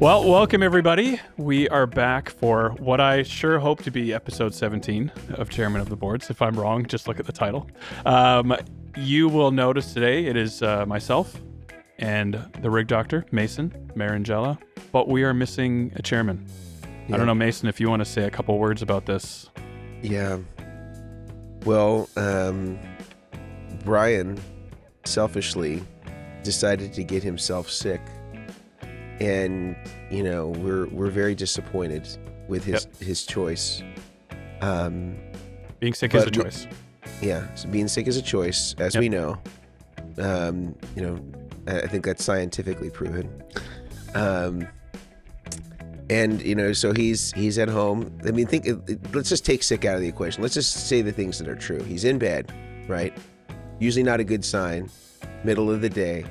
Well, welcome everybody. We are back for what I sure hope to be episode 17 of Chairmen of the Boards. If I'm wrong, just look at the title. You will notice today it is myself and the rig doctor, Mason Marangella, but we are missing a chairman. Yeah. I don't know, Mason, if you want to say a couple words about this. Yeah. Well, Brian selfishly decided to get himself sick. And, you know, we're very disappointed with his choice. Being sick is a choice. So being sick is a choice, as we know. You know, I think that's scientifically proven. And, you know, so he's at home. I mean, let's just take sick out of the equation. Let's just say the things that are true. He's in bed, right? Usually not a good sign. Middle of the day,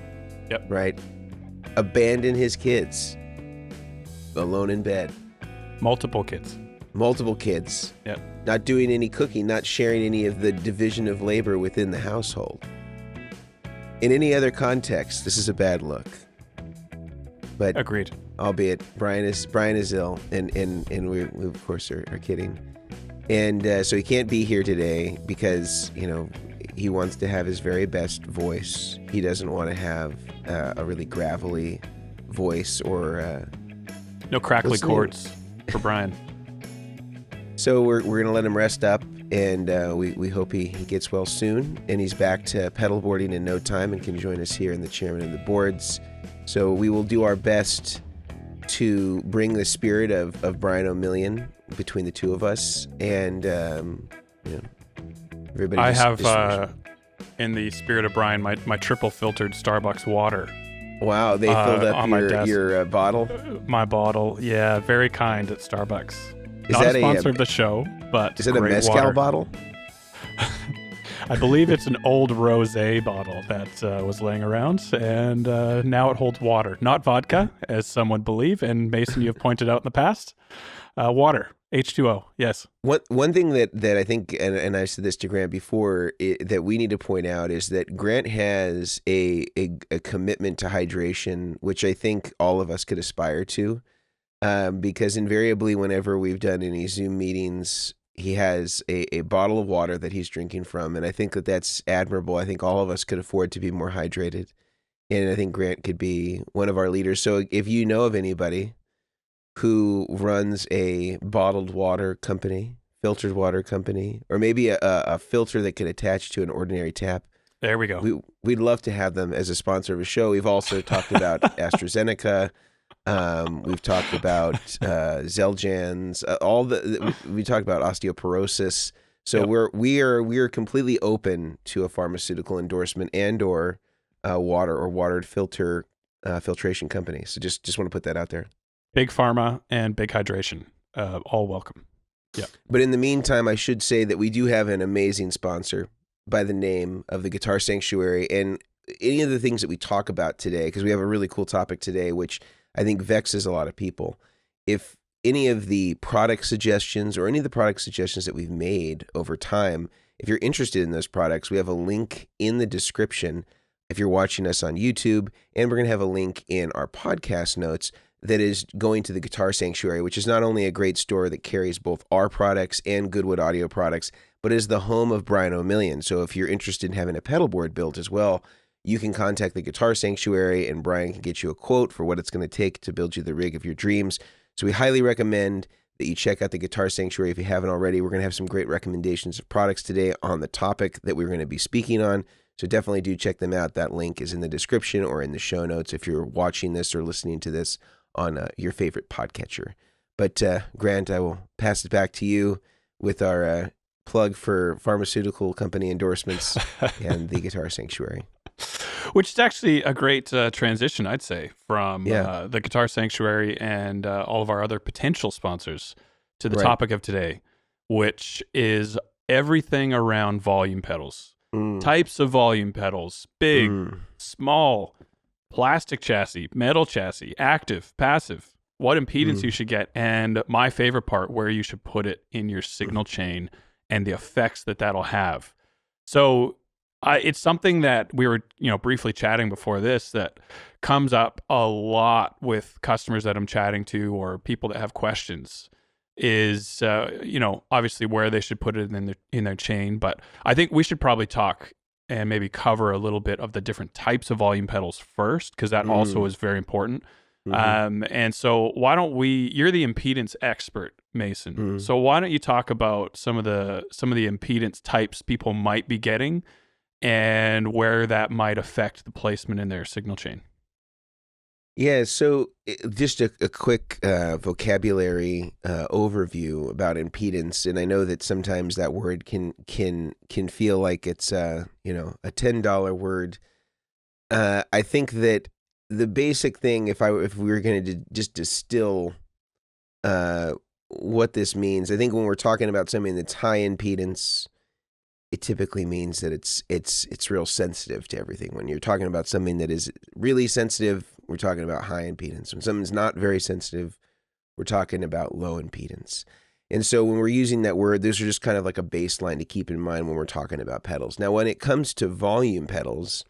right? Abandon his kids. Alone in bed. Multiple kids. Yep. Not doing any cooking, not sharing any of the division of labor within the household. In any other context, this is a bad look. But agreed. Albeit Brian is ill, and we of course are kidding. And so he can't be here today because, you know, he wants to have his very best voice. He doesn't want to have a really gravelly voice or no crackly chords for Brian. So we're gonna let him rest up, and we hope he gets well soon, and he's back to pedalboarding in no time and can join us here in the Chairman of the Boards. So we will do our best to bring the spirit of Brian Omilion between the two of us, and you know, everybody. I have in the spirit of Brian my triple filtered Starbucks water. Wow, they filled up your bottle? My bottle, yeah, very kind at Starbucks. Is Not that a sponsor of the show, but is it a mezcal water. bottle? I believe it's an old rosé bottle that was laying around, and now it holds water, not vodka, as some would believe. And Mason, you have pointed out in the past, water, H2O. Yes. One thing that I think, and I said this to Grant before, that we need to point out is that Grant has a commitment to hydration, which I think all of us could aspire to, because invariably whenever we've done any Zoom meetings, he has a bottle of water that he's drinking from, and I think that's admirable. I think all of us could afford to be more hydrated, and I think Grant could be one of our leaders. So if you know of anybody who runs a bottled water company, filtered water company, or maybe a filter that could attach to an ordinary tap. There we go. We'd love to have them as a sponsor of a show. We've also talked about AstraZeneca. We've talked about Xeljanz, we talked about osteoporosis. So we are completely open to a pharmaceutical endorsement and or water or watered filtration company. So just want to put that out there. Big pharma and big hydration, all welcome. Yeah. But in the meantime, I should say that we do have an amazing sponsor by the name of the Guitar Sanctuary, and any of the things that we talk about today, because we have a really cool topic today, which I think vexes a lot of people. If any of the product suggestions or any of the product suggestions that we've made over time, if you're interested in those products, we have a link in the description if you're watching us on YouTube, and we're going to have a link in our podcast notes that is going to the Guitar Sanctuary, which is not only a great store that carries both our products and Goodwood audio products, but is the home of Brian Omilion. So if you're interested in having a pedalboard built as well, you can contact the Guitar Sanctuary, and Brian can get you a quote for what it's going to take to build you the rig of your dreams. So we highly recommend that you check out the Guitar Sanctuary if you haven't already. We're going to have some great recommendations of products today on the topic that we're going to be speaking on. So definitely do check them out. That link is in the description or in the show notes if you're watching this or listening to this on your favorite podcatcher. But Grant, I will pass it back to you with our plug for pharmaceutical company endorsements and the Guitar Sanctuary. Which is actually a great transition, I'd say, from the Guitar Sanctuary and all of our other potential sponsors to the topic of today, which is everything around volume pedals. Types of volume pedals, big, small, plastic chassis, metal chassis, active, passive, what impedance you should get, and my favorite part, where you should put it in your signal chain and the effects that that'll have. So It's something that we were, briefly chatting before this that comes up a lot with customers that I'm chatting to or people that have questions is, obviously where they should put it in their chain. But I think we should probably talk and maybe cover a little bit of the different types of volume pedals first, because that also is very important. And so why don't you're the impedance expert, Mason. So why don't you talk about some of the impedance types people might be getting and where that might affect the placement in their signal chain? Yeah, so just a quick vocabulary overview about impedance, and I know that sometimes that word can feel like it's a $10 word. I think that the basic thing, if we were going to just distill what this means, I think when we're talking about something that's high impedance, it typically means that it's real sensitive to everything. When you're talking about something that is really sensitive, we're talking about high impedance. When something's not very sensitive, we're talking about low impedance. And so when we're using that word, those are just kind of like a baseline to keep in mind when we're talking about pedals. Now, when it comes to volume pedals,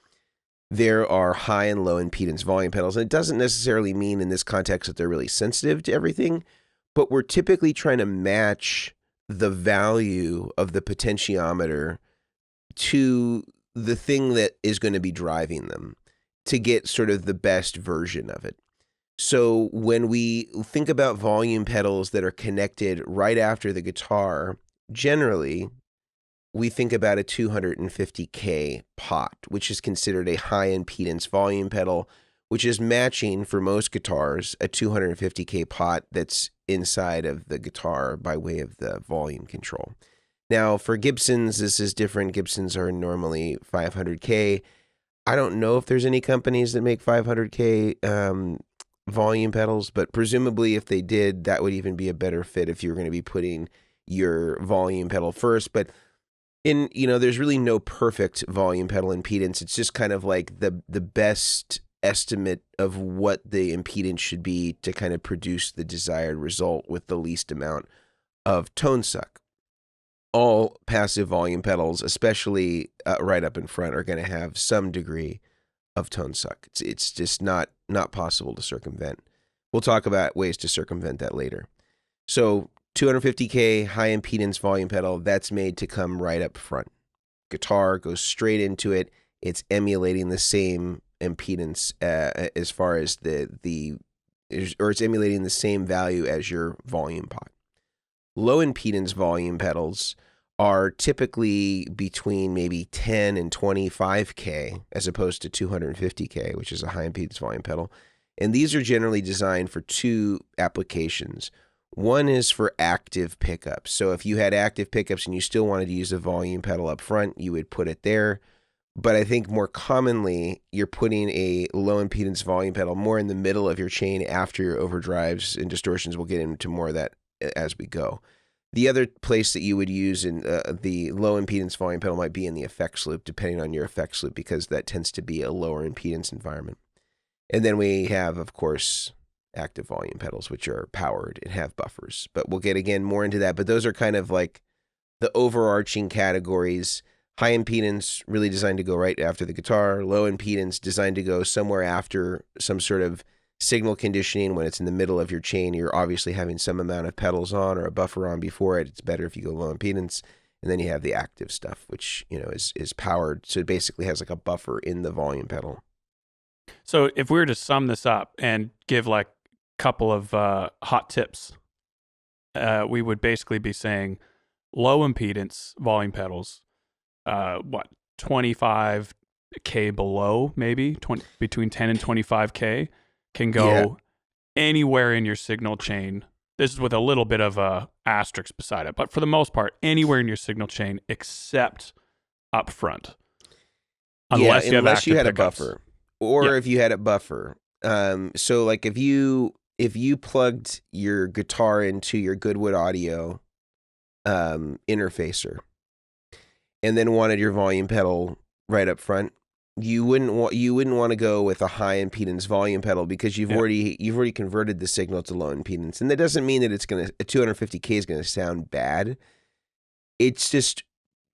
there are high and low impedance volume pedals. And it doesn't necessarily mean in this context that they're really sensitive to everything, but we're typically trying to match the value of the potentiometer to the thing that is going to be driving them to get sort of the best version of it. So when we think about volume pedals that are connected right after the guitar, generally we think about a 250K pot, which is considered a high impedance volume pedal, which is matching for most guitars a 250K pot that's inside of the guitar by way of the volume control. Now, for Gibsons, this is different. Gibsons are normally 500K. I don't know if there's any companies that make 500K volume pedals, but presumably if they did, that would even be a better fit if you were going to be putting your volume pedal first. But there's really no perfect volume pedal impedance. It's just kind of like the best estimate of what the impedance should be to kind of produce the desired result with the least amount of tone suck. All passive volume pedals, especially right up in front, are going to have some degree of tone suck. It's just not possible to circumvent. We'll talk about ways to circumvent that later. So 250K high impedance volume pedal, that's made to come right up front. Guitar goes straight into it. It's emulating the same impedance as far as it's emulating the same value as your volume pot. Low impedance volume pedals are typically between maybe 10 and 25K as opposed to 250K, which is a high impedance volume pedal. And these are generally designed for two applications. One is for active pickups. So if you had active pickups and you still wanted to use a volume pedal up front, you would put it there. But I think more commonly, you're putting a low impedance volume pedal more in the middle of your chain after your overdrives and distortions. We'll get into more of that as we go. The other place that you would use in the low impedance volume pedal might be in the effects loop, depending on your effects loop, because that tends to be a lower impedance environment. And then we have, of course, active volume pedals, which are powered and have buffers. But we'll get again more into that. But those are kind of like the overarching categories. High impedance, really designed to go right after the guitar. Low impedance, designed to go somewhere after some sort of signal conditioning. When it's in the middle of your chain, you're obviously having some amount of pedals on or a buffer on before it. It's better if you go low impedance. And then you have the active stuff, which is powered. So it basically has like a buffer in the volume pedal. So if we were to sum this up and give like a couple of hot tips, we would basically be saying low impedance volume pedals, 25K below, maybe between 10 and 25K, can go anywhere in your signal chain. This is with a little bit of a asterisk beside it, but for the most part, anywhere in your signal chain except up front. Unless you had a buffer, or if you had a buffer. So like if you plugged your guitar into your Goodwood audio interfacer and then wanted your volume pedal right up front, you wouldn't want to go with a high impedance volume pedal because you've already converted the signal to low impedance. And that doesn't mean that a 250K is going to sound bad. It's just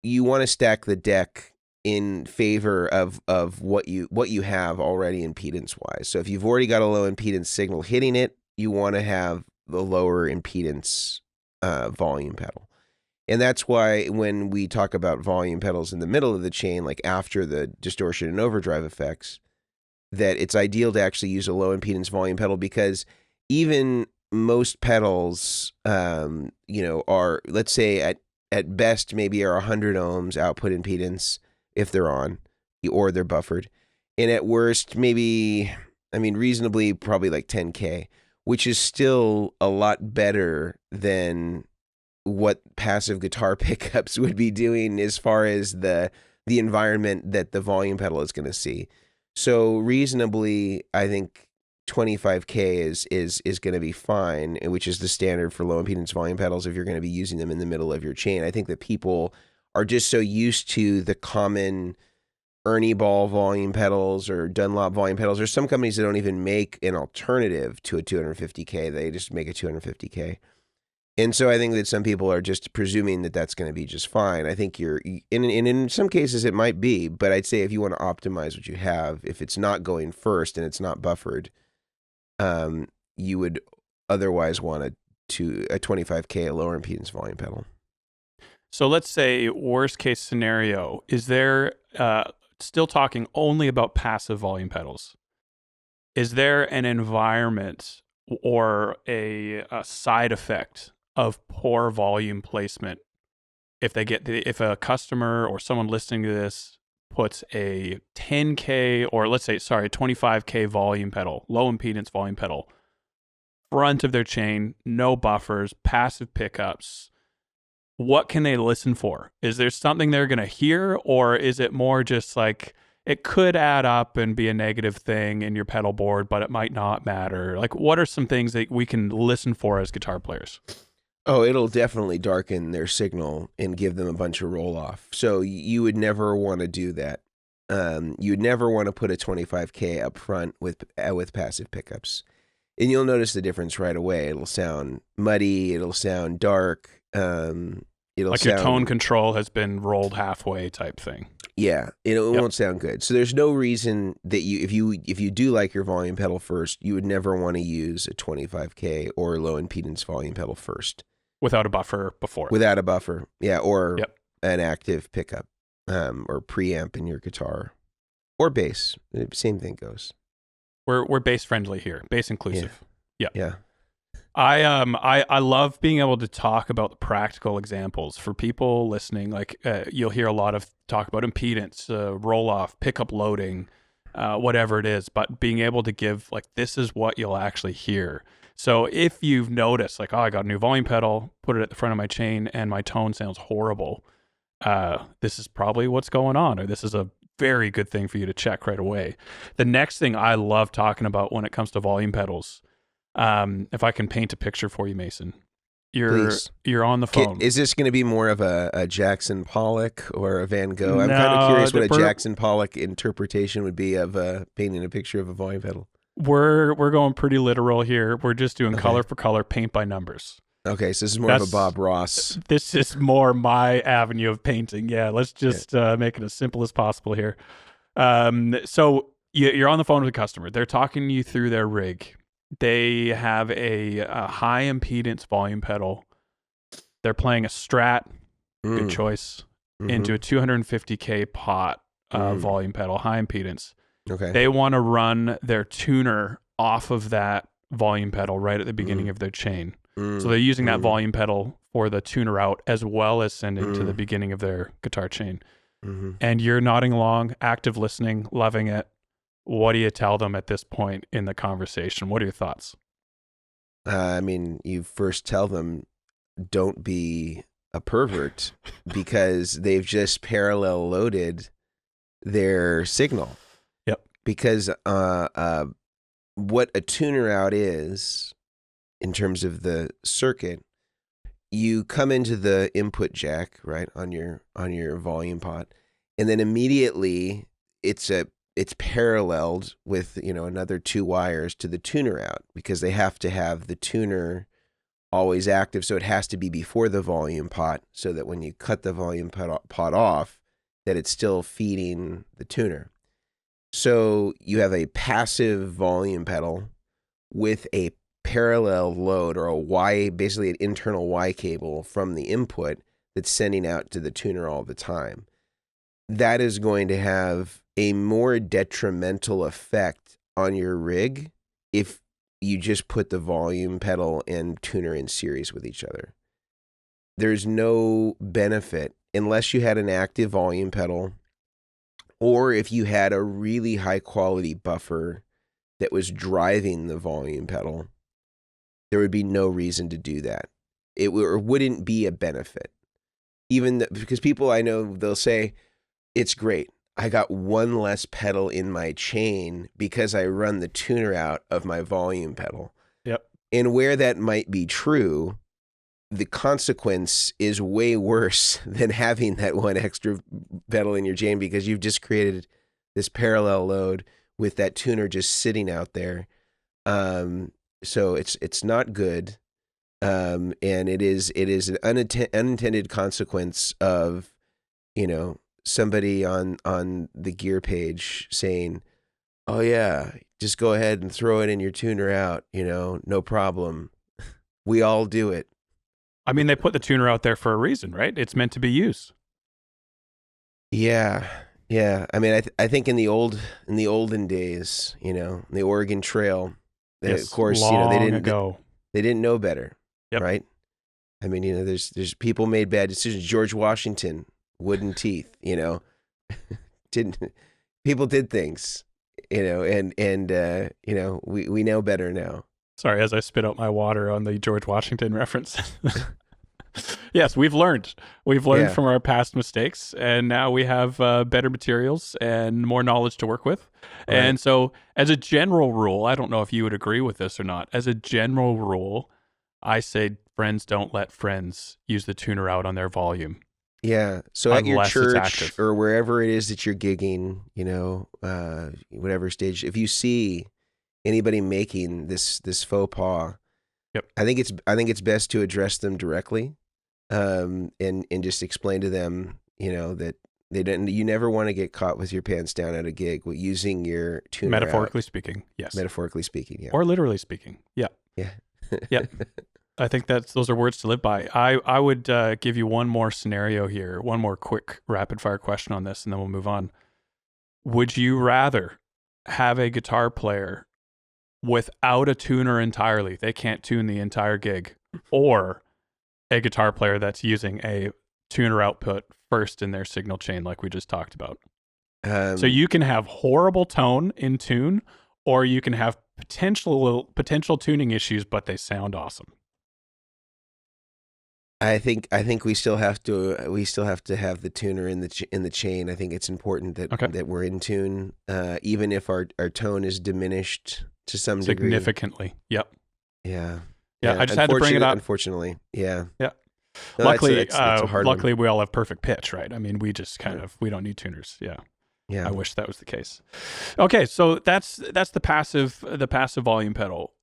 you want to stack the deck in favor of what you have already impedance wise. So if you've already got a low impedance signal hitting it, you want to have the lower impedance volume pedal. And that's why when we talk about volume pedals in the middle of the chain, like after the distortion and overdrive effects, that it's ideal to actually use a low impedance volume pedal, because even most pedals, are, let's say at best maybe are 100 ohms output impedance if they're on, or they're buffered. And at worst, maybe, reasonably probably like 10K, which is still a lot better than what passive guitar pickups would be doing as far as the environment that the volume pedal is going to see. So reasonably, I think 25K is going to be fine, which is the standard for low impedance volume pedals if you're going to be using them in the middle of your chain. I think that people are just so used to the common Ernie Ball volume pedals or Dunlop volume pedals. There's some companies that don't even make an alternative to a 250K. They just make a 250K. And so I think that some people are just presuming that that's going to be just fine. I think in some cases it might be, but I'd say if you want to optimize what you have, if it's not going first and it's not buffered, you would otherwise want a 25K, a lower impedance volume pedal. So let's say worst case scenario, is there, still talking only about passive volume pedals, is there an environment or a side effect of poor volume placement if if a customer or someone listening to this puts a 10K or let's say 25K volume pedal, low impedance volume pedal, front of their chain, no buffers, passive pickups? What can they listen for? Is there something they're going to hear, or is it more just like it could add up and be a negative thing in your pedal board, but it might not matter? Like, what are some things that we can listen for as guitar players? Oh, it'll definitely darken their signal and give them a bunch of roll off. So you would never want to do that. You would never want to put a 25K up front with passive pickups. And you'll notice the difference right away. It'll sound muddy. It'll sound dark. It'll like sound, your tone control has been rolled halfway type thing. Yeah, it won't sound good. So there's no reason that if you do like your volume pedal first, you would never want to use a 25K or low impedance volume pedal first. Without a buffer before. Without a buffer, yeah, or an active pickup, or preamp in your guitar, or bass. Same thing goes. We're bass friendly here, bass inclusive. Yeah. I love being able to talk about the practical examples for people listening. Like you'll hear a lot of talk about impedance, roll off, pickup loading, whatever it is. But being able to give like this is what you'll actually hear. So if you've noticed, like, oh, I got a new volume pedal, put it at the front of my chain, and my tone sounds horrible, this is probably what's going on, or this is a very good thing for you to check right away. The next thing I love talking about when it comes to volume pedals, if I can paint a picture for you, Mason, you're on the phone. Is this going to be more of a Jackson Pollock or a Van Gogh? I'm kind of curious what a Jackson Pollock interpretation would be of painting a picture of a volume pedal. We're going pretty literal here. We're just doing color for color, paint by numbers. Okay, so this is more of a Bob Ross. This is more my avenue of painting. Yeah, let's just make it as simple as possible here. So you're on the phone with a customer. They're talking you through their rig. They have a high impedance volume pedal. They're playing a Strat, good choice, into a 250K pot volume pedal, high impedance. Okay. They want to run their tuner off of that volume pedal right at the beginning of their chain. So they're using that volume pedal for the tuner out as well as sending to the beginning of their guitar chain. And you're nodding along, active listening, loving it. What do you tell them at this point in the conversation? What are your thoughts? You first tell them, don't be a pervert because they've just parallel loaded their signal. Yep. Because what a tuner out is, in terms of the circuit, you come into the input jack, right, on your volume pot, and then immediately it's paralleled with another two wires to the tuner out, because they have to have the tuner always active, so it has to be before the volume pot, so that when you cut the volume pot off, that it's still feeding the tuner. So you have a passive volume pedal with a parallel load, or a Y, basically an internal Y cable from the input that's sending out to the tuner all the time. That is going to have a more detrimental effect on your rig if you just put the volume pedal and tuner in series with each other. There's no benefit unless you had an active volume pedal, or if you had a really high quality buffer that was driving the volume pedal. There would be no reason to do that. It wouldn't be a benefit. Because people I know, they'll say, it's great. I got one less pedal in my chain because I run the tuner out of my volume pedal. Yep. And where that might be true, the consequence is way worse than having that one extra pedal in your chain, because you've just created this parallel load with that tuner just sitting out there. So it's not good. And it is an unintended consequence of, somebody on the gear page saying, oh yeah, just go ahead and throw it in your tuner out, no problem. We all do it. I mean, they put the tuner out there for a reason, right? It's meant to be used. Yeah. I mean, I think in the olden days, the Oregon Trail, Yes, of course, they didn't know better, yep. Right? I mean, there's people made bad decisions. George Washington, wooden teeth, people did things, and we know better now. Sorry, as I spit out my water on the George Washington reference. Yes, we've learned from our past mistakes, and now we have better materials and more knowledge to work with. Right. And so as a general rule, I don't know if you would agree with this or not. As a general rule, I say friends don't let friends use the tuner out on their volume. Yeah. So at your church or wherever it is that you're gigging, whatever stage, if you see anybody making this faux pas, yep. I think it's best to address them directly, and just explain to them, that you never want to get caught with your pants down at a gig using your tuner Metaphorically out. Speaking, yes. Metaphorically speaking, yeah. Or literally speaking, yeah. Yeah. Yeah. I think those are words to live by. I would give you one more scenario here, one more quick rapid fire question on this, and then we'll move on. Would you rather have a guitar player without a tuner entirely? They can't tune the entire gig, or a guitar player that's using a tuner output first in their signal chain, like we just talked about. So you can have horrible tone in tune, or you can have potential tuning issues, but they sound awesome. I think we still have to have the tuner in the chain. I think it's important that we're in tune, even if our tone is diminished to some degree. Significantly. Yep. Yeah. I just had to bring it up. Unfortunately. Yeah. Yeah. No, luckily, it's a hard luckily we all have perfect pitch, right? I mean, we just we don't need tuners. Yeah. Yeah. I wish that was the case. Okay, so that's the passive volume pedal.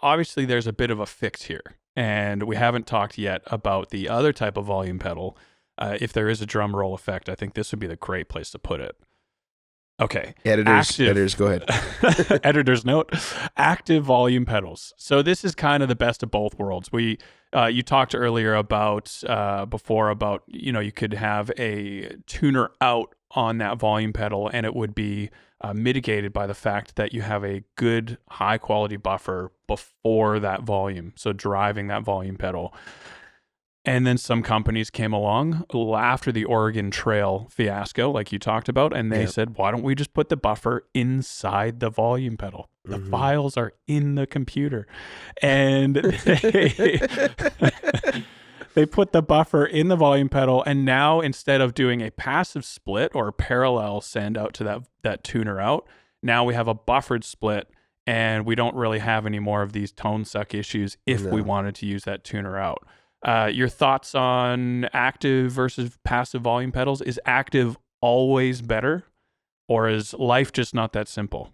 Obviously there's a bit of a fix here, and we haven't talked yet about the other type of volume pedal. If there is a drum roll effect, I think this would be the great place to put it. Okay. Editors, go ahead. Editor's note, active volume pedals. So this is kind of the best of both worlds. You talked earlier about, you could have a tuner out on that volume pedal, and it would be mitigated by the fact that you have a good high quality buffer before that volume. So driving that volume pedal. And then some companies came along after the Oregon Trail fiasco, like you talked about, and they said, why don't we just put the buffer inside the volume pedal? The files are in the computer. And they put the buffer in the volume pedal, and now instead of doing a passive split or a parallel send out to that tuner out, now we have a buffered split, and we don't really have any more of these tone suck issues if we wanted to use that tuner out. Your thoughts on active versus passive volume pedals? Is active always better, or is life just not that simple?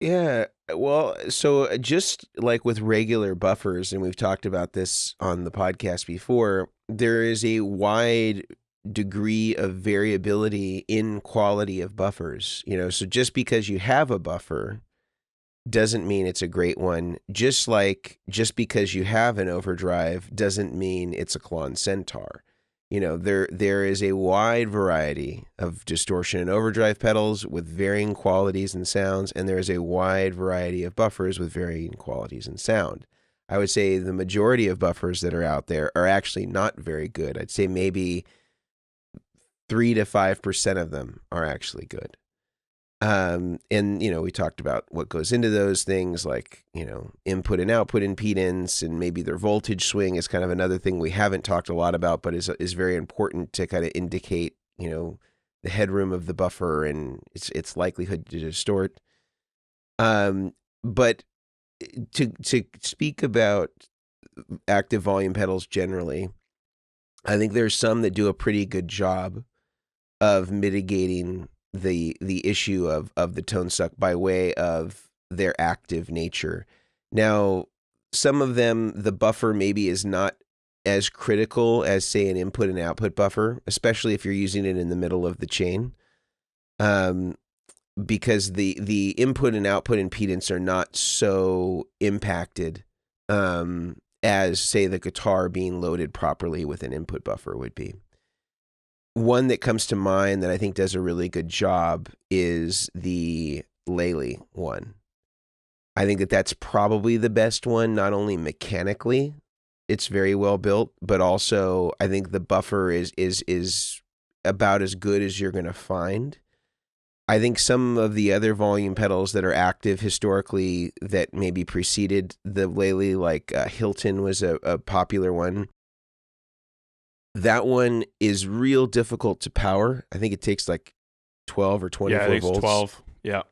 Yeah, well, so just like with regular buffers, and we've talked about this on the podcast before, there is a wide degree of variability in quality of buffers. So just because you have a buffer doesn't mean it's a great one. Just because you have an overdrive doesn't mean it's a Klon Centaur. There is a wide variety of distortion and overdrive pedals with varying qualities and sounds, and there is a wide variety of buffers with varying qualities and sound. I would say the majority of buffers that are out there are actually not very good. I'd say maybe 3 to 5% of them are actually good. And we talked about what goes into those things, like, input and output impedance, and maybe their voltage swing is kind of another thing we haven't talked a lot about, but is very important to kind of indicate, the headroom of the buffer and its likelihood to distort. But to speak about active volume pedals generally, I think there's some that do a pretty good job of mitigating the issue of the tone suck by way of their active nature. Now, some of them, the buffer maybe is not as critical as, say, an input and output buffer, especially if you're using it in the middle of the chain, because the input and output impedance are not so impacted as, say, the guitar being loaded properly with an input buffer would be. One that comes to mind that I think does a really good job is the Lely one. I think that's probably the best one, not only mechanically, it's very well built, but also I think the buffer is about as good as you're going to find. I think some of the other volume pedals that are active historically that maybe preceded the Lely, like Hilton was a popular one. That one is real difficult to power. I think it takes like 12 or 24 volts. Yeah, it's 12. Yeah.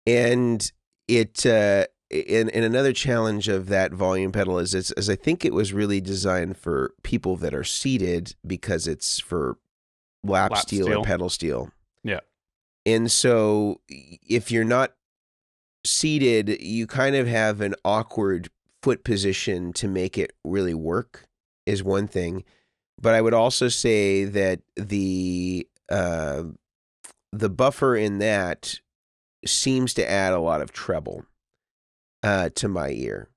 And it and another challenge of that volume pedal is I think it was really designed for people that are seated because it's for lap steel and pedal steel. Yeah. And so if you're not seated, you kind of have an awkward foot position to make it really work. Is one thing, but I would also say that the buffer in that seems to add a lot of treble to my ear,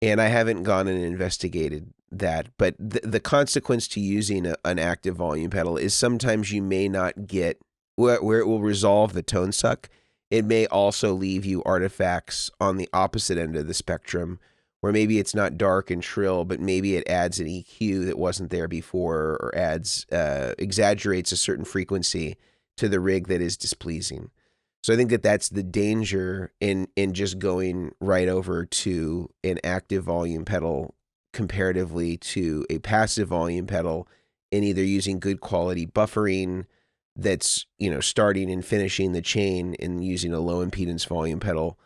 and I haven't gone and investigated that. But the consequence to using an active volume pedal is sometimes you may not get where it will resolve the tone suck. It may also leave you artifacts on the opposite end of the spectrum, where maybe it's not dark and shrill, but maybe it adds an EQ that wasn't there before, or exaggerates a certain frequency to the rig that is displeasing. So I think that's the danger in just going right over to an active volume pedal comparatively to a passive volume pedal, and either using good quality buffering that's, starting and finishing the chain, and using a low impedance volume pedal.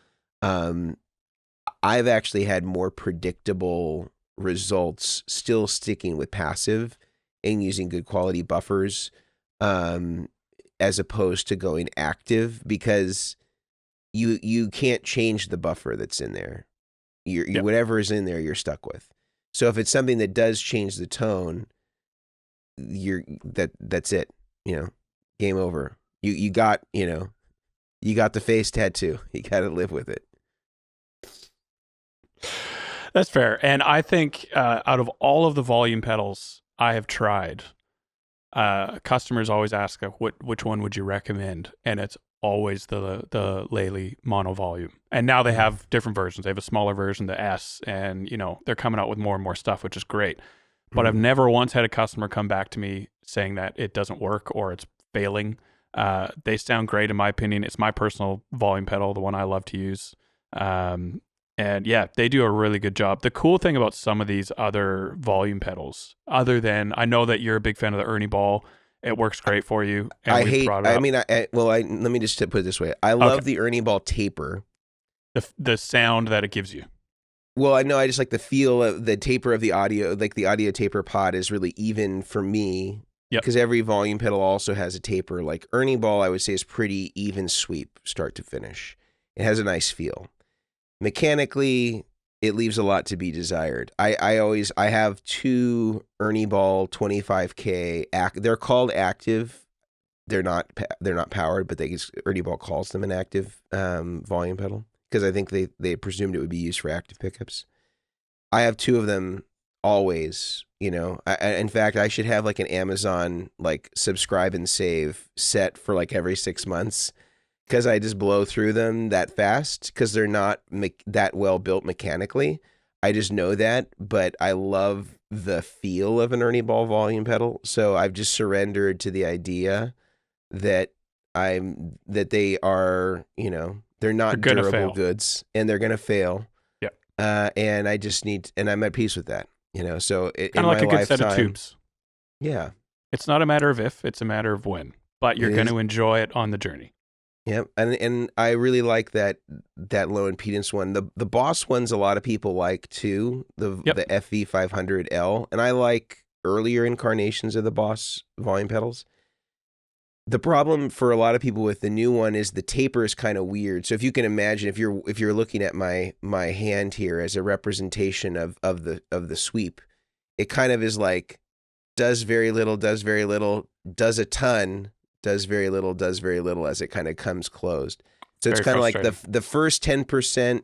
I've actually had more predictable results still sticking with passive and using good quality buffers, as opposed to going active, because you can't change the buffer that's in there. Whatever is in there, you're stuck with. So if it's something that does change the tone, that's it. Game over. You got the face tattoo. You got to live with it. That's fair. And I think out of all of the volume pedals I have tried, customers always ask, which one would you recommend? And it's always the Lely mono volume. And now they have different versions. They have a smaller version, the S, and they're coming out with more and more stuff, which is great. But I've never once had a customer come back to me saying that it doesn't work or it's failing. They sound great in my opinion. It's my personal volume pedal, the one I love to use. And yeah, they do a really good job. The cool thing about some of these other volume pedals, other than, I know that you're a big fan of the Ernie Ball. It works great for you. And let me just put it this way. I love the Ernie Ball taper. The sound that it gives you. Well, I know I just like the feel of the taper of the audio, like the audio taper pod is really even for me. Yep. Because every volume pedal also has a taper. Like Ernie Ball, I would say, is pretty even sweep, start to finish. It has a nice feel. Mechanically, it leaves a lot to be desired. I have 2 Ernie Ball 25K. They're called active. They're not powered, but Ernie Ball calls them an active volume pedal because I think they presumed it would be used for active pickups. I have 2 of them always. In fact, I should have like an Amazon like subscribe and save set for like every 6 months because I just blow through them that fast because they're not that well built mechanically. I just know that, but I love the feel of an Ernie Ball volume pedal, so I've just surrendered to the idea that they are, they're not durable goods and they're gonna fail. Yeah. And I just and I'm at peace with that. So kind of like a good set of tubes. Yeah. It's not a matter of if, it's a matter of when. But you're going to enjoy it on the journey. Yep. And I really like that low impedance one. The Boss ones a lot of people like too, the FV500L. And I like earlier incarnations of the Boss volume pedals. The problem for a lot of people with the new one is the taper is kind of weird. So if you can imagine, if you're looking at my hand here as a representation of the sweep, it kind of is like does very little, does a ton, does very little as it kind of comes closed. So it's kind of like the first 10%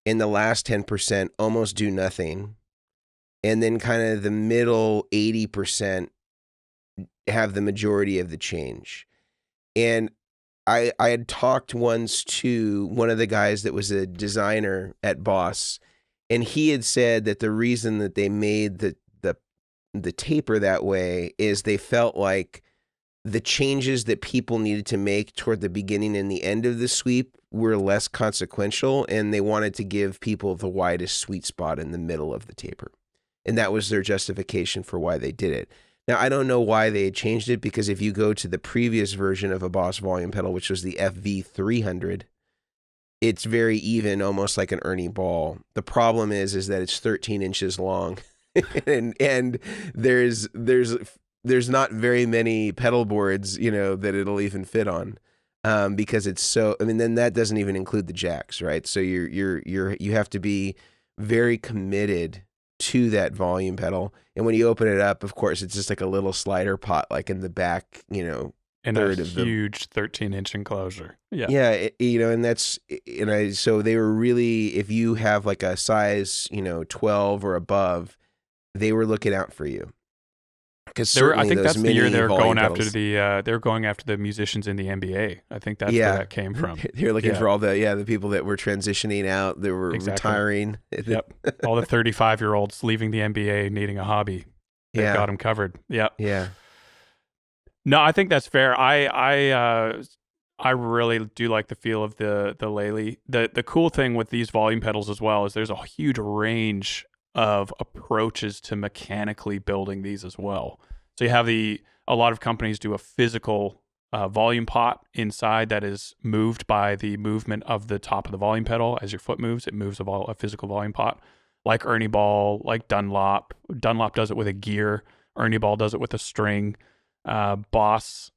and the last 10% almost do nothing, and then kind of the middle 80% have the majority of the change. And I had talked once to one of the guys that was a designer at Boss, and he had said that the reason that they made the taper that way is they felt like the changes that people needed to make toward the beginning and the end of the sweep were less consequential, and they wanted to give people the widest sweet spot in the middle of the taper. And that was their justification for why they did it. Now, I don't know why they had changed it, because if you go to the previous version of a Boss volume pedal, which was the FV300, it's very even, almost like an Ernie Ball. The problem is that it's 13 inches long, and there's not very many pedal boards, that it'll even fit on, because it's so. I mean, then that doesn't even include the jacks, right? So you have to be very committed to that volume pedal, and when you open it up, of course, it's just like a little slider pot, like in the back, and third a huge 13-inch enclosure. Yeah, and that's, so they were really, if you have like a size 12 or above, they were looking out for you. Because I think that's the year they were going after the musicians in the NBA. I think that's where that came from. They're looking for all the people that were transitioning out, that were retiring. Yep, all the 35-year-olds leaving the NBA needing a hobby. They got them covered. Yep. Yeah. No, I think that's fair. I really do like the feel of the Lely. The cool thing with these volume pedals as well is there's a huge range of approaches to mechanically building these as well. So you have a lot of companies do a physical volume pot inside that is moved by the movement of the top of the volume pedal. As your foot moves, it moves a physical volume pot, like Ernie Ball, like Dunlop. Dunlop does it with a gear. Ernie Ball does it with a string. Boss,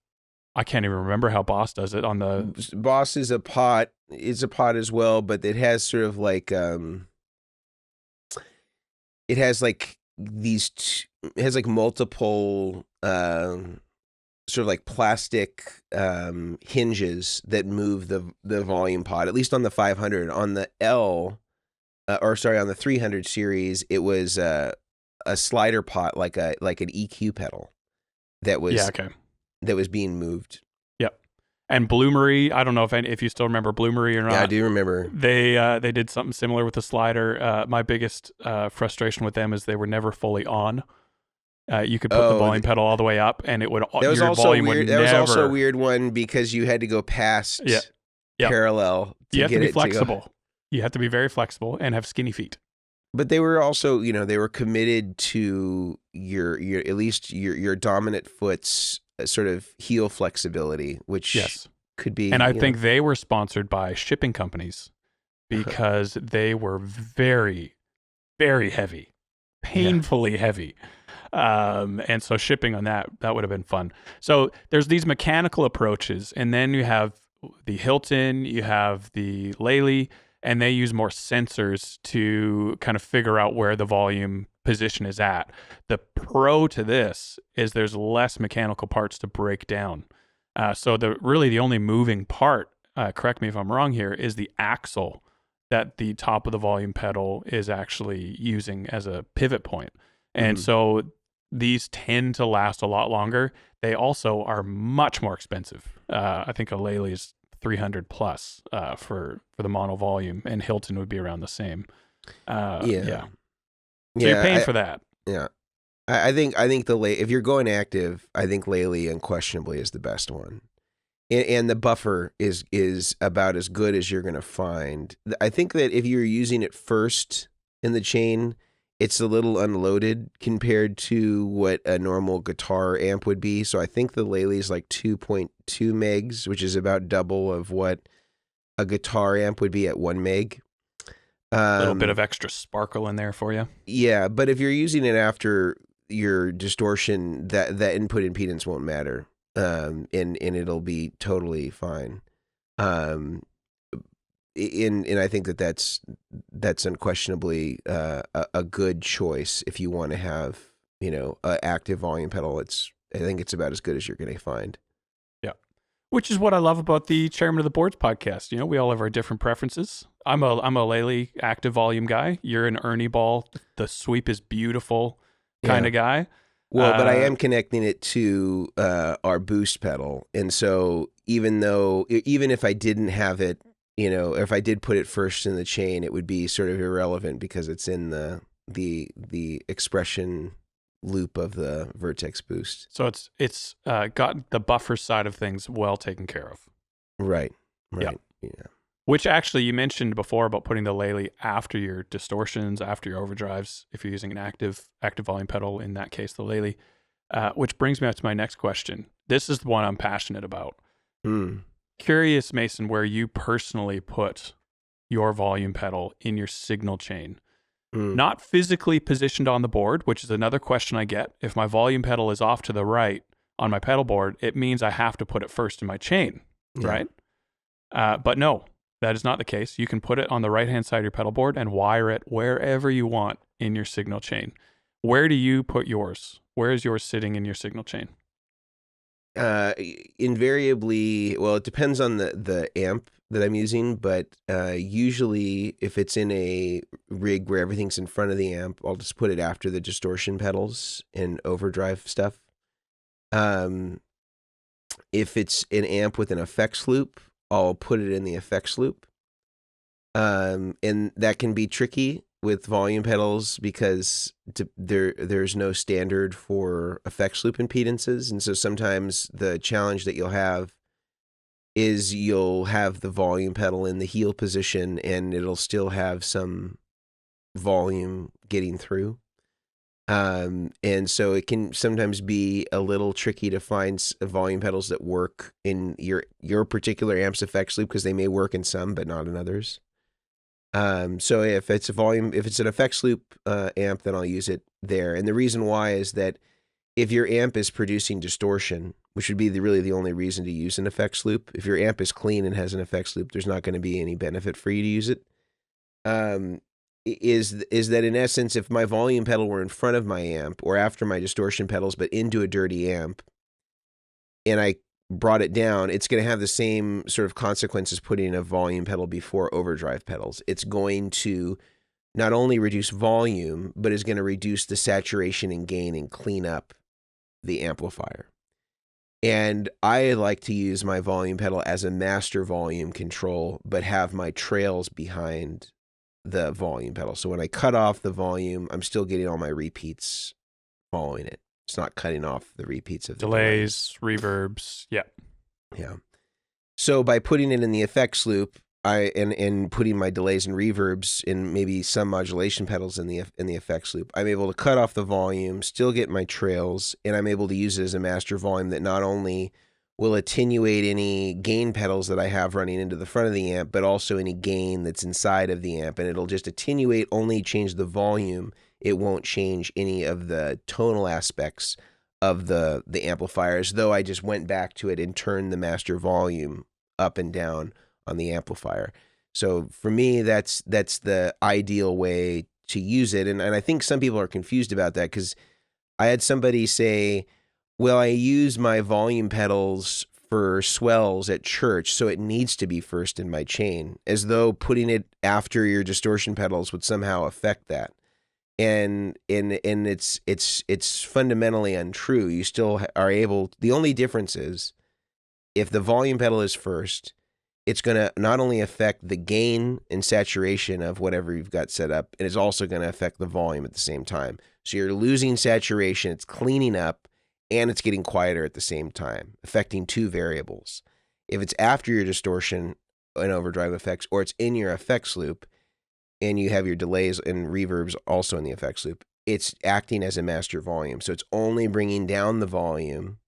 I can't even remember how Boss does it on the... Boss is a pot as well, but it has sort of like... It has like multiple sort of like plastic hinges that move the volume pot, at least on the 500. On the on the 300 series, it was a slider pot, like an EQ pedal that was being moved. And Bloomery, I don't know if you still remember Bloomery or not. Yeah, I do remember. They did something similar with the slider. My biggest frustration with them is they were never fully on. You could put the volume pedal all the way up, and it would. That was also weird. That was also a weird one because you had to go past parallel. You have to be flexible. You have to be very flexible and have skinny feet. But they were also, they were committed to your at least your dominant foot's sort of heel flexibility, which could be. And I think they were sponsored by shipping companies because they were very, very heavy, painfully heavy. And so shipping on that would have been fun. So there's these mechanical approaches, and then you have the Hilton, you have the Lely, and they use more sensors to kind of figure out where the volume position is at. The pro to this is there's less mechanical parts to break down. So the only moving part, correct me if I'm wrong here, is the axle that the top of the volume pedal is actually using as a pivot point. And so these tend to last a lot longer. They also are much more expensive. I think a Lely is $300 plus for the mono volume, and Hilton would be around the same. So you're paying for that. Yeah. I think if you're going active, I think Lely unquestionably is the best one. And the buffer is about as good as you're going to find. I think that if you're using it first in the chain, it's a little unloaded compared to what a normal guitar amp would be. So I think the Lely is like 2.2 megs, which is about double of what a guitar amp would be at 1 meg. A little bit of extra sparkle in there for you. Yeah, but if you're using it after your distortion, that input impedance won't matter. And it'll be totally fine. And I think that's unquestionably a good choice if you want to have, an active volume pedal. I think it's about as good as you're going to find. Yeah. Which is what I love about the Chairman of the Boards podcast. We all have our different preferences. I'm a Lely active volume guy. You're an Ernie Ball. The sweep is beautiful kind of guy. Well, but I am connecting it to our boost pedal. And so even if I didn't have it, if I did put it first in the chain, it would be sort of irrelevant because it's in the expression loop of the Vertex boost. So it's got the buffer side of things well taken care of. Right. Yeah. Which actually you mentioned before about putting the Lely after your distortions, after your overdrives, if you're using an active volume pedal, in that case, the Lely, which brings me up to my next question. This is the one I'm passionate about. Curious, Mason, where you personally put your volume pedal in your signal chain. Not physically positioned on the board, which is another question I get. If my volume pedal is off to the right on my pedal board, it means I have to put it first in my chain, right? But no. That is not the case. You can put it on the right-hand side of your pedal board and wire it wherever you want in your signal chain. Where do you put yours? Where is yours sitting in your signal chain? Invariably, well, it depends on the amp that I'm using, but usually if it's in a rig where everything's in front of the amp, I'll just put it after the distortion pedals and overdrive stuff. If it's an amp with an effects loop, I'll put it in the effects loop. And that can be tricky with volume pedals because there's no standard for effects loop impedances. And so sometimes the challenge that you'll have is you'll have the volume pedal in the heel position and it'll still have some volume getting through. And so it can sometimes be a little tricky to find volume pedals that work in your particular amp's effects loop because they may work in some but not in others. So if it's an effects loop amp, then I'll use it there. And the reason why is that if your amp is producing distortion, which would be really the only reason to use an effects loop, if your amp is clean and has an effects loop, there's not going to be any benefit for you to use it. Is that in essence, if my volume pedal were in front of my amp or after my distortion pedals, but into a dirty amp, and I brought it down, it's going to have the same sort of consequences putting a volume pedal before overdrive pedals. It's going to not only reduce volume, but is going to reduce the saturation and gain and clean up the amplifier. And I like to use my volume pedal as a master volume control, but have my trails behind the volume pedal. So when I cut off the volume, I'm still getting all my repeats following it. It's not cutting off the repeats of the delays, reverbs. Yeah. So by putting it in the effects loop, and putting my delays and reverbs and maybe some modulation pedals in the effects loop, I'm able to cut off the volume, still get my trails, and I'm able to use it as a master volume that not only will attenuate any gain pedals that I have running into the front of the amp, but also any gain that's inside of the amp. And it'll just attenuate, only change the volume. It won't change any of the tonal aspects of the amplifiers, though I just went back to it and turned the master volume up and down on the amplifier. So for me, that's the ideal way to use it. And I think some people are confused about that, because I had somebody say, well, I use my volume pedals for swells at church, so it needs to be first in my chain, as though putting it after your distortion pedals would somehow affect that. And it's fundamentally untrue. You still are able, the only difference is if the volume pedal is first, it's going to not only affect the gain and saturation of whatever you've got set up, and it's also going to affect the volume at the same time. So you're losing saturation, it's cleaning up, and it's getting quieter at the same time, affecting two variables. If it's after your distortion and overdrive effects, or it's in your effects loop, and you have your delays and reverbs also in the effects loop, it's acting as a master volume. So it's only bringing down the volume.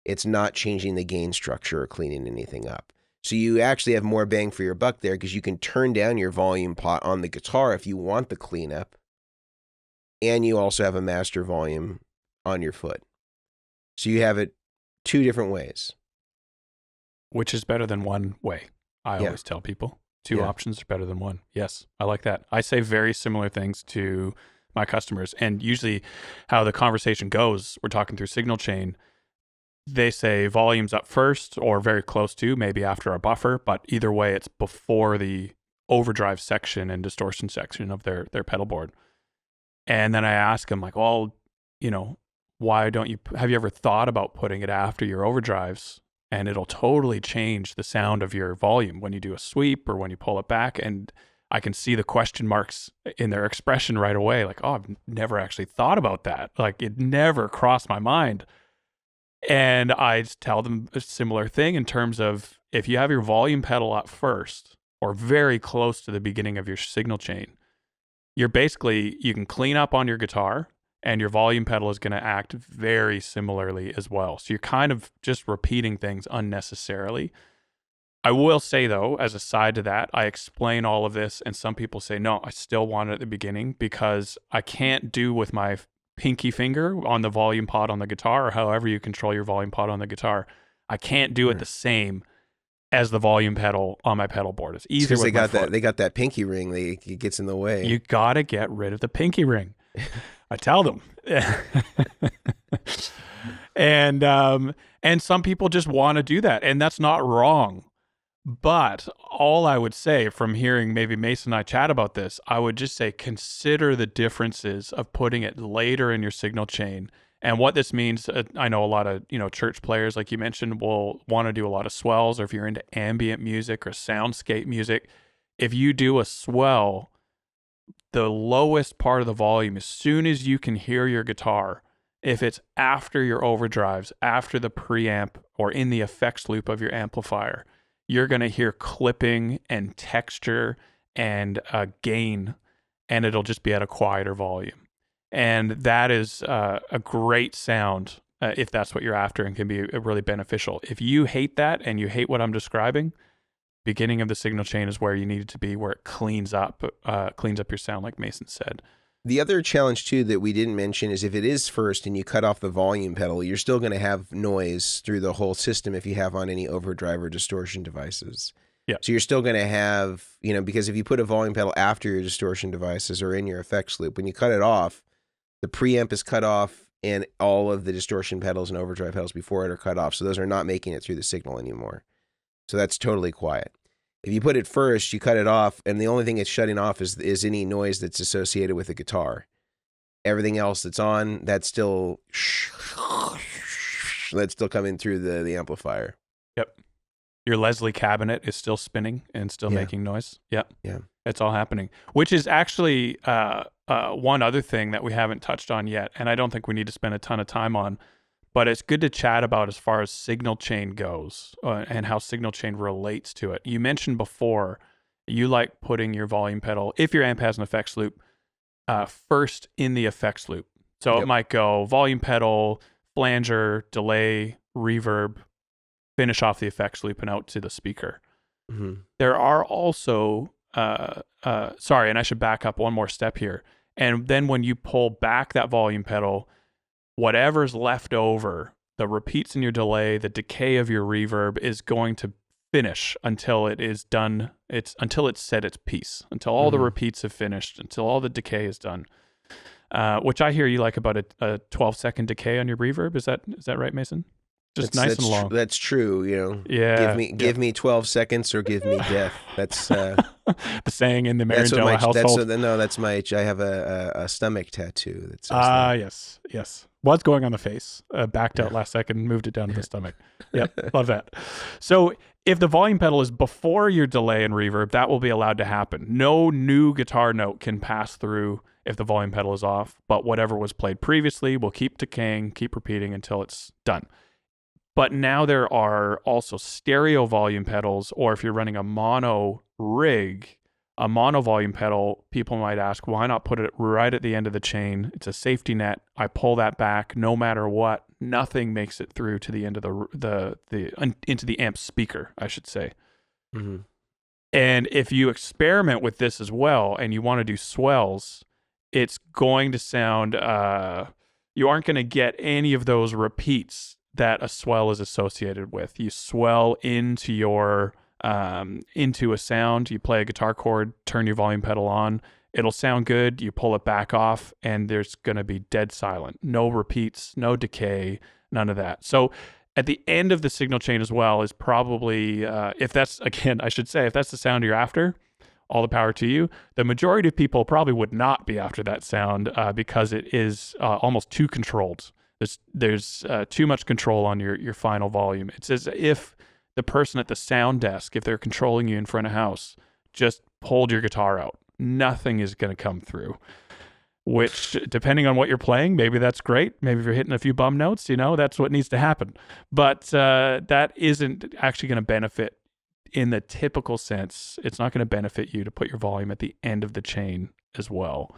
It's not changing the gain structure or cleaning anything up. So you actually have more bang for your buck there, because you can turn down your volume pot on the guitar if you want the cleanup, and you also have a master volume on your foot. So you have it two different ways. Which is better than one way. I always tell people two options are better than one. Yes, I like that. I say very similar things to my customers, and usually how the conversation goes, we're talking through signal chain. They say volume's up first or very close to, maybe after a buffer, but either way, it's before the overdrive section and distortion section of their pedal board. And then I ask them, like, well, why don't you, have you ever thought about putting it after your overdrives? And it'll totally change the sound of your volume when you do a sweep or when you pull it back. And I can see the question marks in their expression right away. Like, oh, I've never actually thought about that. Like, it never crossed my mind. And I tell them a similar thing in terms of, if you have your volume pedal up first or very close to the beginning of your signal chain, you can clean up on your guitar, and your volume pedal is going to act very similarly as well. So you're kind of just repeating things unnecessarily. I will say, though, as a side to that, I explain all of this, and some people say, no, I still want it at the beginning, because I can't do with my pinky finger on the volume pot on the guitar, or however you control your volume pot on the guitar. I can't do it the same as the volume pedal on my pedal board. It's easier with my foot. They got that pinky ring. It gets in the way. You got to get rid of the pinky ring. I tell them. And some people just want to do that, and that's not wrong. But all I would say, from hearing maybe Mason and I chat about this, I would just say, consider the differences of putting it later in your signal chain. And what this means, I know a lot of church players, like you mentioned, will want to do a lot of swells, or if you're into ambient music or soundscape music, if you do a swell, the lowest part of the volume, as soon as you can hear your guitar, if it's after your overdrives, after the preamp, or in the effects loop of your amplifier, you're going to hear clipping and texture and gain, and it'll just be at a quieter volume. And that is a great sound if that's what you're after, and can be really beneficial. If you hate that and you hate what I'm describing, beginning of the signal chain is where you need it to be, where it cleans up your sound, like Mason said. The other challenge, too, that we didn't mention is if it is first and you cut off the volume pedal, you're still going to have noise through the whole system if you have on any overdrive or distortion devices. Yeah. So you're still going to have, because if you put a volume pedal after your distortion devices or in your effects loop, when you cut it off, the preamp is cut off, and all of the distortion pedals and overdrive pedals before it are cut off. So those are not making it through the signal anymore. So that's totally quiet. If you put it first, you cut it off, and the only thing it's shutting off is any noise that's associated with the guitar. Everything else that's on, that's still coming through the amplifier. Yep. Your Leslie cabinet is still spinning and still making noise. Yep. Yeah. It's all happening, which is actually one other thing that we haven't touched on yet, and I don't think we need to spend a ton of time on, but it's good to chat about as far as signal chain goes and how signal chain relates to it. You mentioned before you like putting your volume pedal, if your amp has an effects loop, first in the effects loop. So it might go volume pedal, flanger, delay, reverb, finish off the effects loop and out to the speaker. Mm-hmm. There are also, and I should back up one more step here. And then when you pull back that volume pedal, whatever's left over, the repeats in your delay, the decay of your reverb is going to finish until it is done. Until it's said its piece, until all the repeats have finished, until all the decay is done. Which I hear you like about a 12-second decay on your reverb. Is that right, Mason? Just nice and long. That's true. Yeah. Give me 12 seconds or give me death. That's the saying in the Marangella household. That's my. I have a stomach tattoo that says that. Yes. Was going on the face, backed out last second, moved it down to the stomach. Yep, love that. So if the volume pedal is before your delay and reverb, that will be allowed to happen. No new guitar note can pass through if the volume pedal is off, but whatever was played previously will keep decaying, keep repeating until it's done. But now there are also stereo volume pedals, or if you're running a mono rig, a mono volume pedal, people might ask, why not put it right at the end of the chain? It's a safety net. I pull that back no matter what. Nothing makes it through to the end of into the amp speaker, I should say. Mm-hmm. And if you experiment with this as well and you want to do swells, it's going to sound, you aren't going to get any of those repeats that a swell is associated with. You swell into your into a sound, you play a guitar chord, turn your volume pedal on, it'll sound good, you pull it back off, and there's going to be dead silent. No repeats, no decay, none of that. So at the end of the signal chain as well is probably, if that's, again, I should say, if that's the sound you're after, all the power to you. The majority of people probably would not be after that sound because it is almost too controlled. There's too much control on your final volume. It's as if the person at the sound desk, if they're controlling you in front of house, just pulled your guitar out. Nothing is going to come through, which depending on what you're playing, maybe that's great. Maybe if you're hitting a few bum notes, that's what needs to happen. But that isn't actually going to benefit in the typical sense. It's not going to benefit you to put your volume at the end of the chain as well.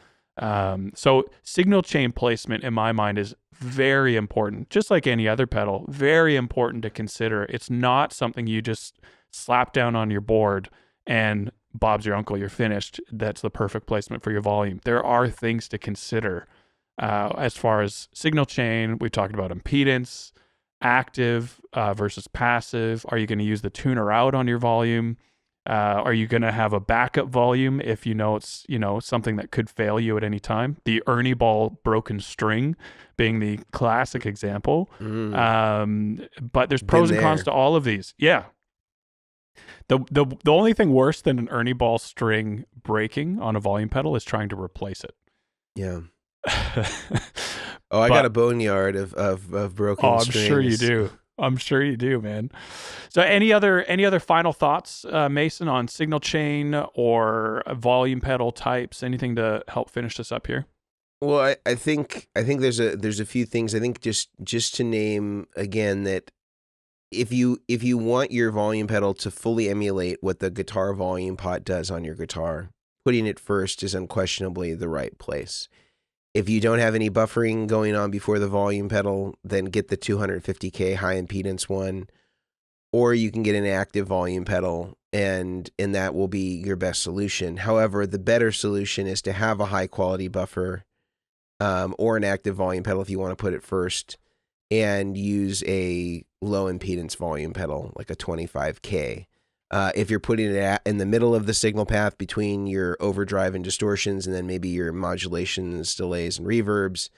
So signal chain placement in my mind is very important, just like any other pedal, very important to consider. It's not something you just slap down on your board and Bob's your uncle, you're finished. That's the perfect placement for your volume. There are things to consider as far as signal chain. We've talked about impedance, active versus passive. Are you going to use the tuner out on your volume? Are you going to have a backup volume if it's something that could fail you at any time? The Ernie Ball broken string being the classic example. But there's pros and cons to all of these. Yeah. The only thing worse than an Ernie Ball string breaking on a volume pedal is trying to replace it. Yeah. I got a boneyard of broken strings. I'm sure you do. I'm sure you do, man. So any other final thoughts, Mason, on signal chain or volume pedal types? Anything to help finish this up here? Well, I think there's a few things. I think just to name again that if you want your volume pedal to fully emulate what the guitar volume pot does on your guitar, putting it first is unquestionably the right place. If you don't have any buffering going on before the volume pedal, then get the 250K high impedance one, or you can get an active volume pedal, and that will be your best solution. However, the better solution is to have a high quality buffer or an active volume pedal if you want to put it first, and use a low impedance volume pedal like a 25K. If you're putting it in the middle of the signal path between your overdrive and distortions and then maybe your modulations, delays, and reverbs,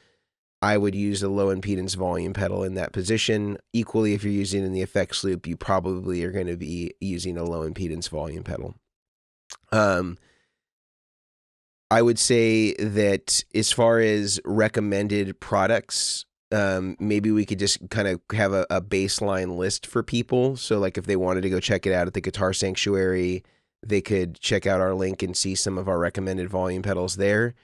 I would use a low impedance volume pedal in that position. Equally, if you're using it in the effects loop, you probably are going to be using a low impedance volume pedal. I would say that as far as recommended products, maybe we could just kind of have a baseline list for people. So like if they wanted to go check it out at the Guitar Sanctuary, they could check out our link and see some of our recommended volume pedals there.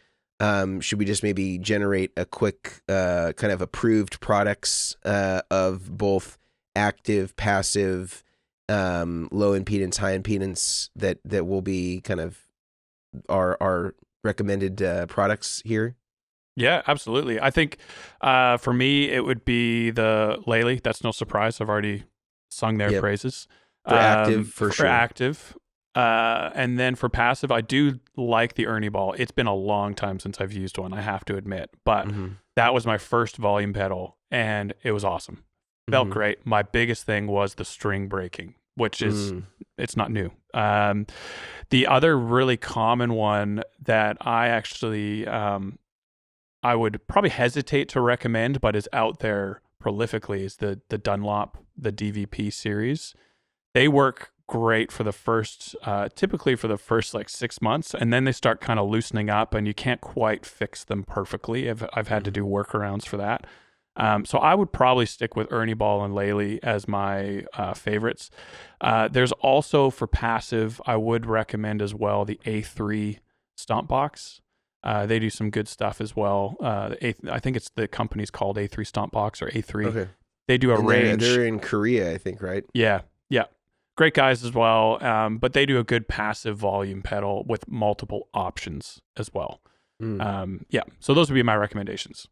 Should we just maybe generate a quick kind of approved products of both active, passive, low impedance, high impedance that will be kind of our recommended products here? Yeah, absolutely. I think for me, it would be the Lely. That's no surprise. I've already sung their praises. For active, for sure. For active. And then for passive, I do like the Ernie Ball. It's been a long time since I've used one, I have to admit. But that was my first volume pedal, and it was awesome. Felt great. My biggest thing was the string breaking. which is it's not new. The other really common one that I actually I would probably hesitate to recommend, but is out there prolifically, is the Dunlop, the DVP series. They work great for the first, typically for the first like 6 months, and then they start kind of loosening up, and you can't quite fix them perfectly. I've had to do workarounds for that. So I would probably stick with Ernie Ball and Lely as my favorites. There's also, for passive, I would recommend as well the A3 Stomp Box. They do some good stuff as well. I think it's the company's called A3 Stomp Box or A3. Okay. They do a range. They're in Korea, I think, right? Yeah. Great guys as well, but they do a good passive volume pedal with multiple options as well. So those would be my recommendations.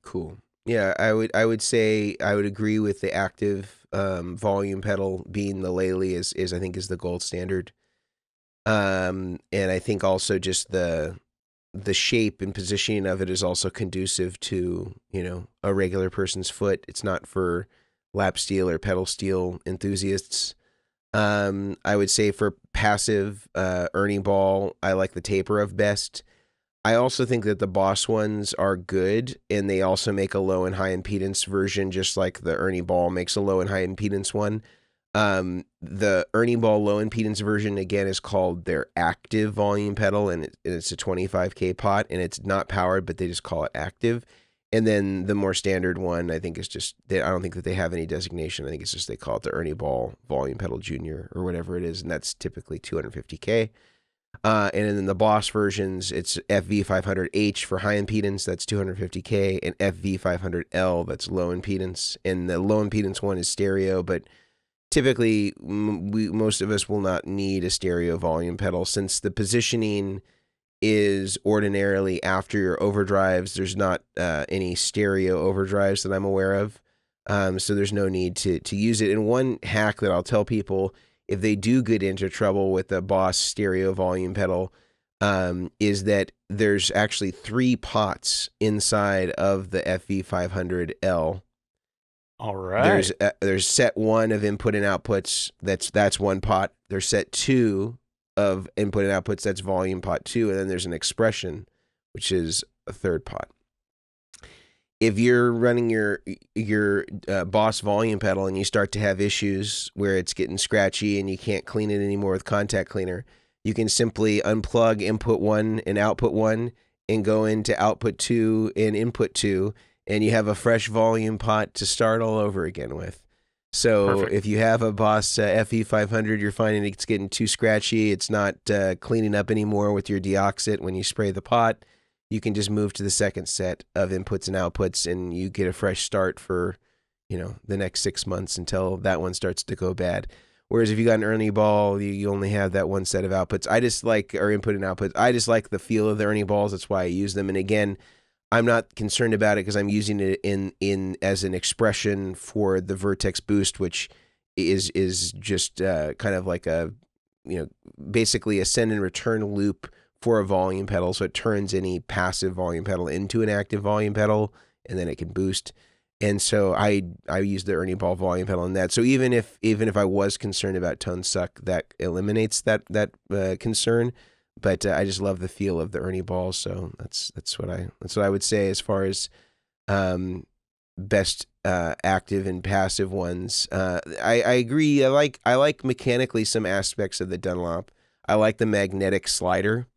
Cool. Yeah, I would say I would agree with the active volume pedal being the Lely is I think is the gold standard. And I think also just the shape and positioning of it is also conducive to, a regular person's foot. It's not for lap steel or pedal steel enthusiasts. I would say for passive Ernie Ball, I like the Taper-Of best. I also think that the Boss ones are good, and they also make a low and high impedance version, just like the Ernie Ball makes a low and high impedance one. The Ernie Ball low impedance version, again, is called their active volume pedal, and it's a 25K pot, and it's not powered, but they just call it active. And then the more standard one, I think, is just, I don't think that they have any designation. I think it's just they call it the Ernie Ball Volume Pedal Junior or whatever it is, and that's typically 250K. And then the Boss versions, it's FV500H for high impedance, that's 250K, and FV500L, that's low impedance. And the low impedance one is stereo, but typically most of us will not need a stereo volume pedal since the positioning is ordinarily after your overdrives. There's not any stereo overdrives that I'm aware of. So there's no need to use it. And one hack that I'll tell people if they do get into trouble with the Boss stereo volume pedal is that there's actually 3 pots inside of the FV500L. All right. There's set 1 of input and outputs. That's one pot. There's set 2 of input and outputs, that's volume pot 2, and then there's an expression, which is a third pot. If you're running your Boss volume pedal and you start to have issues where it's getting scratchy and you can't clean it anymore with contact cleaner, you can simply unplug input 1 and output 1 and go into output 2 and input 2, and you have a fresh volume pot to start all over again with. So perfect. If you have a Boss FE500, you're finding it's getting too scratchy, it's not cleaning up anymore with your deoxit when you spray the pot, you can just move to the second set of inputs and outputs, and you get a fresh start for, the next 6 months until that one starts to go bad. Whereas if you got an Ernie Ball, you only have that one set of outputs. Or input and outputs. I just like the feel of the Ernie Balls. That's why I use them. And again, I'm not concerned about it because I'm using it in as an expression for the Vertex Boost, which is just kind of like a, basically a send and return loop for a volume pedal. So it turns any passive volume pedal into an active volume pedal, and then it can boost. And so I use the Ernie Ball volume pedal in that. So even if I was concerned about tone suck, that eliminates that concern. But I just love the feel of the Ernie Ball, so that's what I would say as far as best active and passive ones. I agree. I like mechanically some aspects of the Dunlop. I like the magnetic slider.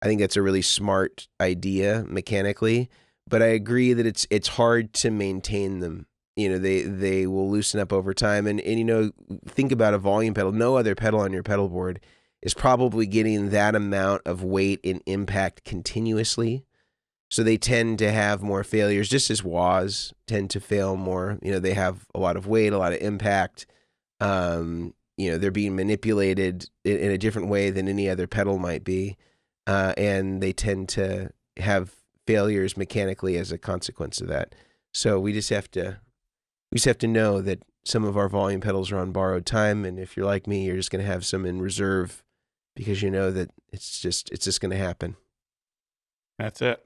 I think that's a really smart idea mechanically. But I agree that it's hard to maintain them. They will loosen up over time, and think about a volume pedal. No other pedal on your pedal board is probably getting that amount of weight and impact continuously. So they tend to have more failures, just as wahs tend to fail more. They have a lot of weight, a lot of impact. They're being manipulated in a different way than any other pedal might be. And they tend to have failures mechanically as a consequence of that. So we just have to know that some of our volume pedals are on borrowed time. And if you're like me, you're just going to have some in reserve, because that it's just going to happen. That's it.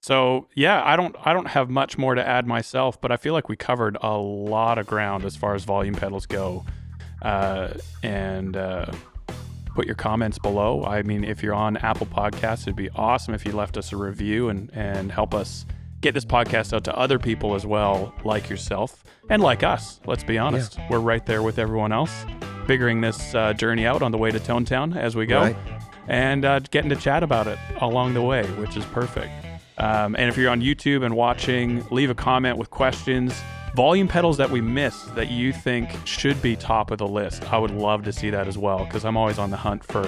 So yeah, I don't have much more to add myself, but I feel like we covered a lot of ground as far as volume pedals go. and put your comments below. I mean, if you're on Apple Podcasts, it'd be awesome if you left us a review and help us get this podcast out to other people as well, like yourself and like us. Let's be honest. Yeah. We're right there with everyone else, figuring this journey out on the way to Tone Town as we go, and getting to chat about it along the way, which is perfect. And if you're on YouTube and watching, leave a comment with questions, volume pedals that we missed that you think should be top of the list. I would love to see that as well, because I'm always on the hunt for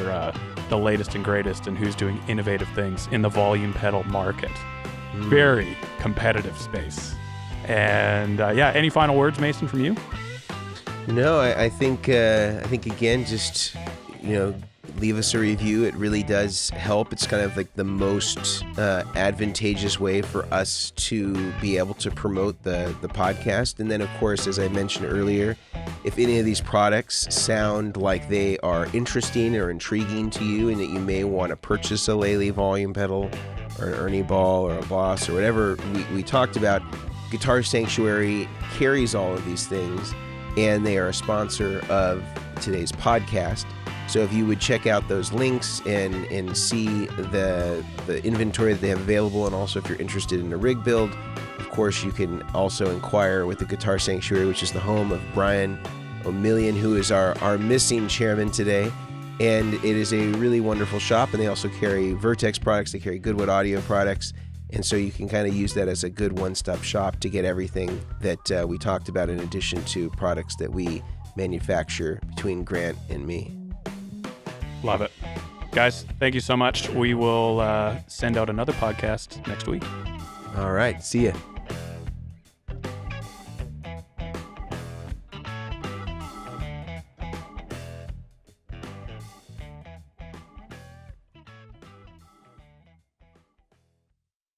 the latest and greatest and who's doing innovative things in the volume pedal market. Very competitive space. And any final words, Mason, from you? No, I think again, just, leave us a review. It really does help. It's kind of like the most advantageous way for us to be able to promote the podcast. And then, of course, as I mentioned earlier, if any of these products sound like they are interesting or intriguing to you and that you may want to purchase a Lely volume pedal or an Ernie Ball or a Boss or whatever we talked about, Guitar Sanctuary carries all of these things, and they are a sponsor of today's podcast. So if you would check out those links and see the inventory that they have available, and also if you're interested in a rig build, of course you can also inquire with the Guitar Sanctuary, which is the home of Brian Omilion, who is our missing chairman today. And it is a really wonderful shop, and they also carry Vertex products, they carry Goodwood audio products, and so you can kind of use that as a good one-stop shop to get everything that we talked about, in addition to products that we manufacture between Grant and me. Love it. Guys, thank you so much. We will send out another podcast next week. All right. See ya.